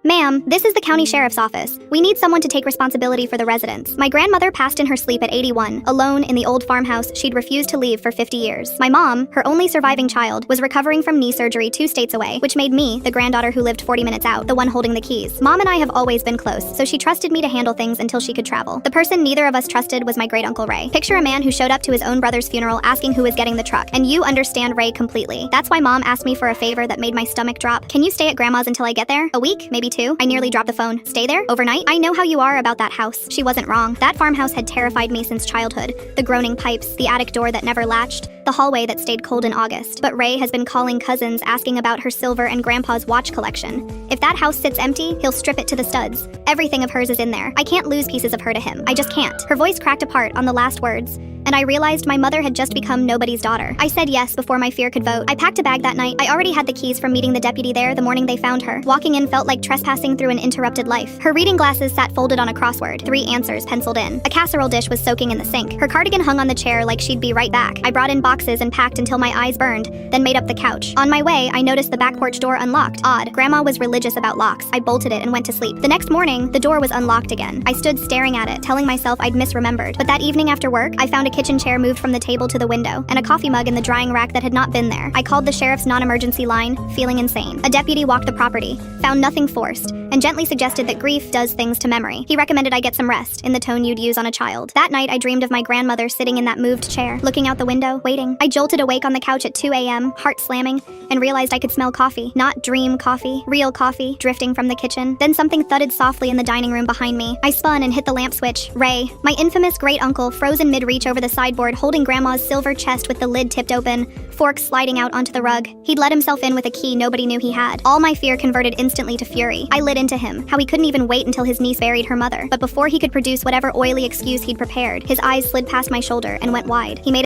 Ma'am, this is the county sheriff's office. We need someone to take responsibility for the residents. My grandmother passed in her sleep at 81, alone in the old farmhouse she'd refused to leave for 50 years. My mom, her only surviving child, was recovering from knee surgery 2 states away, which made me, the granddaughter who lived 40 minutes out, the one holding the keys. Mom and I have always been close, so she trusted me to handle things until she could travel. The person neither of us trusted was my great-uncle Ray. Picture a man who showed up to his own brother's funeral asking who was getting the truck, and you understand Ray completely. That's why Mom asked me for a favor that made my stomach drop. Can you stay at Grandma's until I get there? A week? Maybe 2? I nearly dropped the phone. Stay there? Overnight? I know how you are about that house. She wasn't wrong. That farmhouse had terrified me since childhood. The groaning pipes, the attic door that never latched, the hallway that stayed cold in August. But Ray has been calling cousins asking about her silver and Grandpa's watch collection. If that house sits empty, he'll strip it to the studs. Everything of hers is in there. I can't lose pieces of her to him. I just can't. Her voice cracked apart on the last words, and I realized my mother had just become nobody's daughter. I said yes before my fear could vote. I packed a bag that night. I already had the keys from meeting the deputy there the morning they found her. Walking in felt like trespassing through an interrupted life. Her reading glasses sat folded on a crossword, 3 answers penciled in. A casserole dish was soaking in the sink. Her cardigan hung on the chair like she'd be right back. I brought in boxes and packed until my eyes burned, then made up the couch. On my way, I noticed the back porch door unlocked. Odd. Grandma was religious about locks. I bolted it and went to sleep. The next morning, the door was unlocked again. I stood staring at it, telling myself I'd misremembered. But that evening after work, I found a kitchen chair moved from the table to the window, and a coffee mug in the drying rack that had not been there. I called the sheriff's non-emergency line, feeling insane. A deputy walked the property, found nothing forced, and gently suggested that grief does things to memory. He recommended I get some rest, in the tone you'd use on a child. That night, I dreamed of my grandmother sitting in that moved chair, looking out the window, waiting. I jolted awake on the couch at 2 a.m., heart slamming, and realized I could smell coffee. Not dream coffee, real coffee, drifting from the kitchen. Then something thudded softly in the dining room behind me. I spun and hit the lamp switch. Ray, my infamous great-uncle, frozen mid-reach over the sideboard, holding Grandma's silver chest with the lid tipped open, forks sliding out onto the rug. He'd let himself in with a key nobody knew he had. All my fear converted instantly to fury. I lit into him, how he couldn't even wait until his niece buried her mother. But before he could produce whatever oily excuse he'd prepared, his eyes slid past my shoulder and went wide. He made